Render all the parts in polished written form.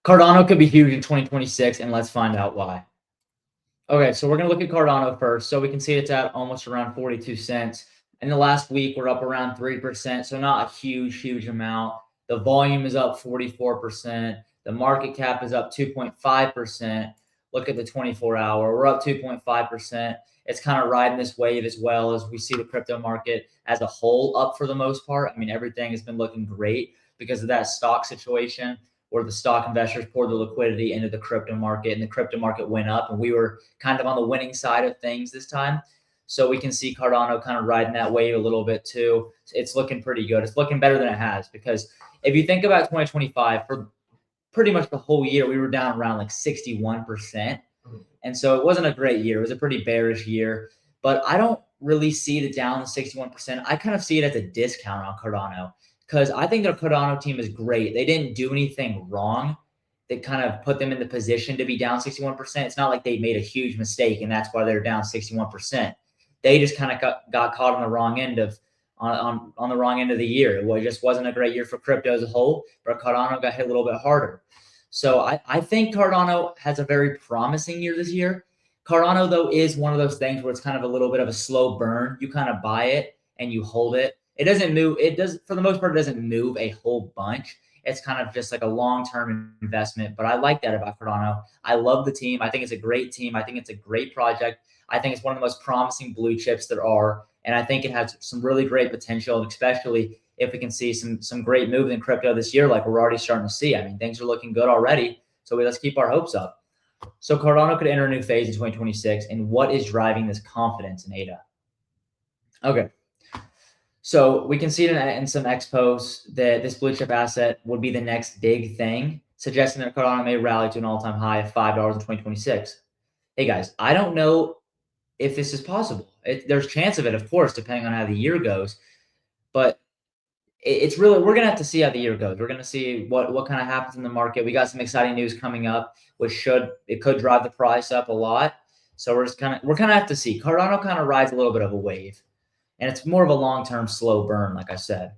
Cardano could be huge in 2026, and let's find out why. Okay, so we're going to look at Cardano first. So we can see it's at almost around 42 cents. In the last week, we're up around 3%, so not a huge amount. The volume is up 44%. The market cap is up 2.5%. Look at the 24-hour. We're up 2.5%. It's kind of riding this wave as well as we see the crypto market as a whole up for the most part. I mean, everything has been looking great because of that stock situation where the stock investors poured the liquidity into the crypto market and the crypto market went up and we were kind of on the winning side of things this time. So we can see Cardano kind of riding that wave a little bit too. It's looking pretty good. It's looking better than it has because if you think about 2025, for pretty much the whole year, we were down around like 61%. And so it wasn't a great year. It was a pretty bearish year. But I don't really see the down 61%. I kind of see it as a discount on Cardano because I think their Cardano team is great. They didn't do anything wrong that kind of put them in the position to be down 61%. It's not like they made a huge mistake and that's why they're down 61%. They just kind of got caught on the wrong end of on the wrong end of the year. It just wasn't a great year for crypto as a whole, but Cardano got hit a little bit harder. So I think Cardano has a very promising year this year. Cardano, though, is one of those things where it's kind of a little bit of a slow burn. You kind of buy it and you hold it. It doesn't move. It does, for the most part, it doesn't move a whole bunch. It's kind of just like a long-term investment. But I like that about Cardano. I love the team. I think it's a great team. I think it's a great project. I think it's one of the most promising blue chips there are. And I think it has some really great potential, especially if we can see some great moves in crypto this year, like we're already starting to see. I mean, things are looking good already. So let's keep our hopes up. So Cardano could enter a new phase in 2026. And what is driving this confidence in ADA? Okay. So we can see it in some expos that this blue chip asset would be the next big thing, suggesting that Cardano may rally to an all-time high of $5 in 2026. Hey guys, I don't know if this is possible. There's chance of it, of course, depending on how the year goes. But it's really, we're going to have to see how the year goes. We're going to see what kind of happens in the market. We got some exciting news coming up, which could drive the price up a lot. So we're kind of have to see. Cardano kind of rides a little bit of a wave, and it's more of a long-term slow burn, like I said.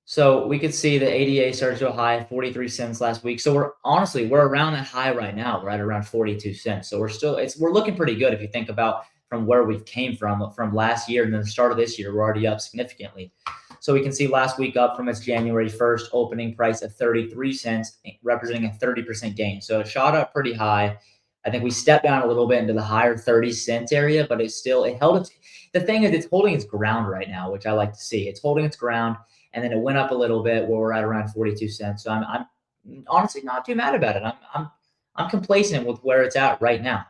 So we could see the ADA started to a high of 43 cents last week. So we're around that high right now. We're at around 42 cents. So we're looking pretty good if you think about from where we came from last year and then the start of this year. We're already up significantly. So we can see last week up from its January 1st opening price of 33 cents, representing a 30% gain. So it shot up pretty high. I think we stepped down a little bit into the higher 30 cent area, but it held its. The thing is, it's holding its ground right now, which I like to see. It's holding its ground, and then it went up a little bit where we're at around 42 cents. So I'm honestly not too mad about it. I'm complacent with where it's at right now.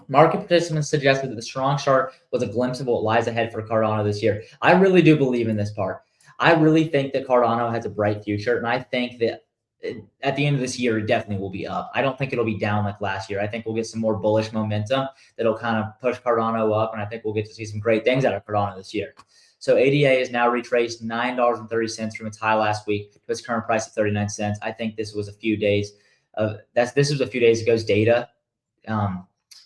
Market participants suggested that the strong start was a glimpse of what lies ahead for Cardano this year. I really do believe in this part. I really think that Cardano has a bright future, and I think that at the end of this year, it definitely will be up. I don't think it'll be down like last year. I think we'll get some more bullish momentum that'll kind of push Cardano up, and I think we'll get to see some great things out of Cardano this year. So ADA is now retraced $9.30 from its high last week to its current price of 39 cents. I think this was a few days ago's data.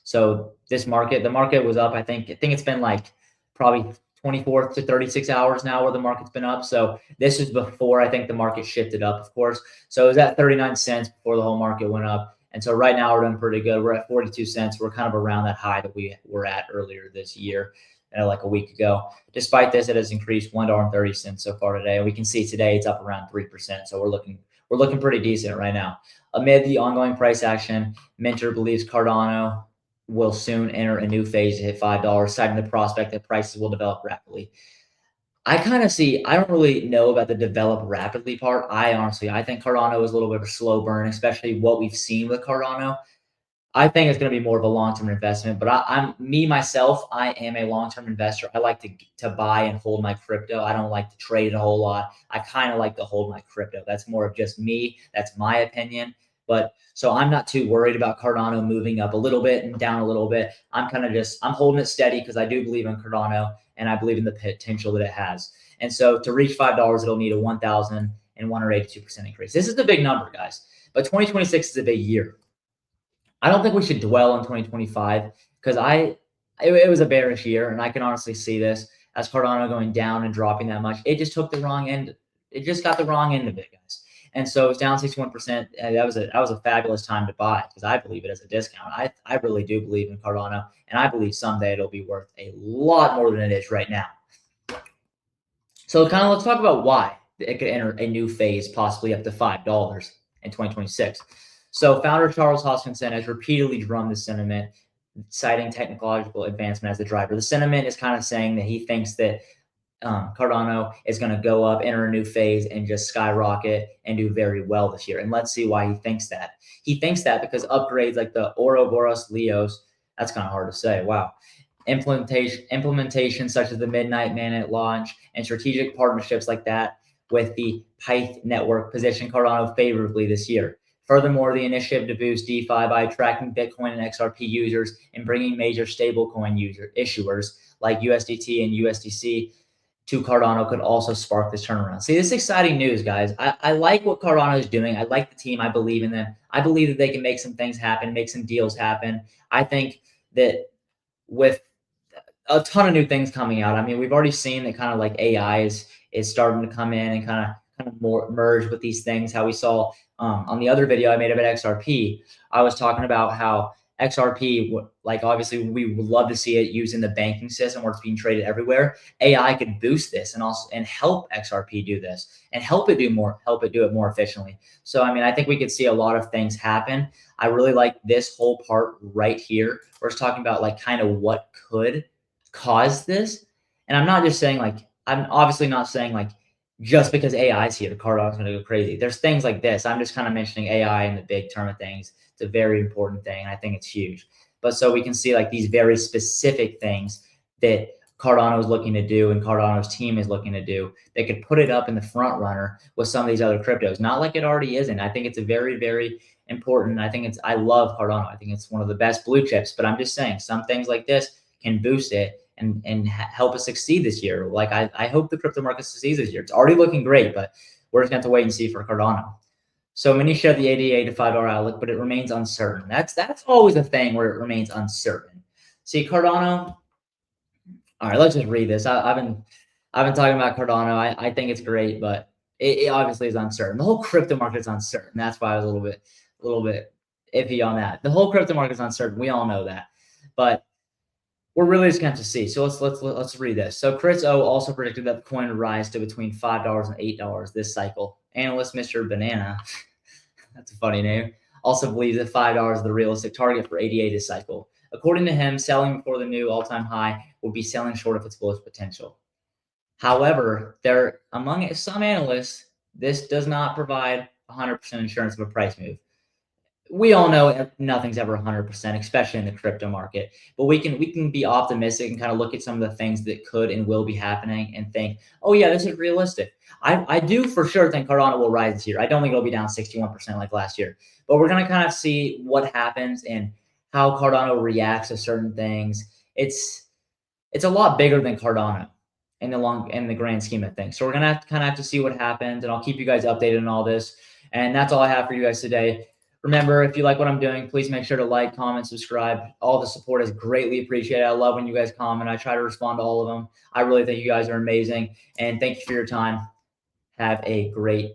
So the market was up. I think it's been like probably 24 to 36 hours now where the market's been up. So this is before I think the market shifted up, of course. So it was at 39 cents before the whole market went up. And so right now we're doing pretty good. We're at 42 cents. We're kind of around that high that we were at earlier this year, like a week ago. Despite this, it has increased $1.30 so far today. And we can see today it's up around 3%. So we're looking pretty decent right now. Amid the ongoing price action, Minter believes Cardano will soon enter a new phase to hit $5, citing the prospect that prices will develop rapidly. I don't really know about the develop rapidly part. I think Cardano is a little bit of a slow burn, especially what we've seen with Cardano. I think it's going to be more of a long-term investment, but I am a long-term investor. I like to buy and hold my crypto. I don't like to trade it a whole lot. I kind of like to hold my crypto. That's more of just me. That's my opinion. But so I'm not too worried about Cardano moving up a little bit and down a little bit. I'm holding it steady because I do believe in Cardano and I believe in the potential that it has. And so to reach $5, it'll need a 1,182% increase. This is the big number, guys. But 2026 is a big year. I don't think we should dwell on 2025 because it was a bearish year, and I can honestly see this as Cardano going down and dropping that much. It just took the wrong end. It just got the wrong end of it, guys. And so it's down 61%. And that was a fabulous time to buy because I believe it as a discount. I really do believe in Cardano, and I believe someday it'll be worth a lot more than it is right now. So kind of let's talk about why it could enter a new phase, possibly up to $5 in 2026. So founder Charles Hoskinson has repeatedly drummed this sentiment, citing technological advancement as the driver. The sentiment is kind of saying that he thinks that Cardano is going to go up, enter a new phase, and just skyrocket and do very well this year. And let's see why he thinks that. He thinks that because upgrades like the Ouroboros Leos, that's kind of hard to say. Wow. Implementation such as the Midnight Manet launch and strategic partnerships like that with the Pyth network position Cardano favorably this year. Furthermore, the initiative to boost DeFi by attracting Bitcoin and XRP users and bringing major stablecoin issuers like USDT and USDC to Cardano could also spark this turnaround. See, this is exciting news, guys. I like what Cardano is doing. I like the team. I believe in them. I believe that they can make some things happen, make some deals happen. I think that with a ton of new things coming out. I mean, we've already seen that kind of like AI is starting to come in and kind of more merge with these things. How we saw on the other video I made about XRP, I was talking about how XRP, like obviously we would love to see it used in the banking system where it's being traded everywhere. AI could boost this and help XRP do this and help it do it more efficiently. So I mean, I think we could see a lot of things happen. I really like this whole part right here. We're just talking about like kind of what could cause this. And I'm not just saying like, I'm obviously not saying like just because AI is here, Cardano's going to go crazy. There's things like this. I'm just kind of mentioning AI in the big term of things. It's a very important thing. And I think it's huge. But so we can see like these very specific things that Cardano is looking to do and Cardano's team is looking to do. They could put it up in the front runner with some of these other cryptos. Not like it already isn't. I think it's a very, very important. I love Cardano. I think it's one of the best blue chips. But I'm just saying some things like this can boost it and help us succeed this year. Like I hope the crypto market succeeds this year. It's already looking great, but we're just going to have to wait and see for Cardano. So many share the $88 to $5 outlook, but it remains uncertain. That's always a thing where it remains uncertain. See, Cardano. All right, let's just read this. I've been talking about Cardano. I think it's great, but it obviously is uncertain. The whole crypto market is uncertain. That's why I was a little bit iffy on that. The whole crypto market is uncertain. We all know that, but we're really just going to have to see. So let's read this. So Chris O also predicted that the coin would rise to between $5 and $8 this cycle. Analyst Mr. Banana, that's a funny name, also believes that $5 is the realistic target for ADA this cycle. According to him, selling before the new all-time high would be selling short of its fullest potential. However, among some analysts, this does not provide 100% insurance of a price move. We all know nothing's ever 100%, especially in the crypto market. But we can be optimistic and kind of look at some of the things that could and will be happening and think, oh yeah, this is realistic. I do for sure think Cardano will rise this year. I don't think it'll be down 61% like last year. But we're gonna kind of see what happens and how Cardano reacts to certain things. It's a lot bigger than Cardano in the grand scheme of things. So we're gonna have to see what happens, and I'll keep you guys updated on all this. And that's all I have for you guys today. Remember, if you like what I'm doing, please make sure to like, comment, subscribe. All the support is greatly appreciated. I love when you guys comment. I try to respond to all of them. I really think you guys are amazing. And thank you for your time. Have a great day.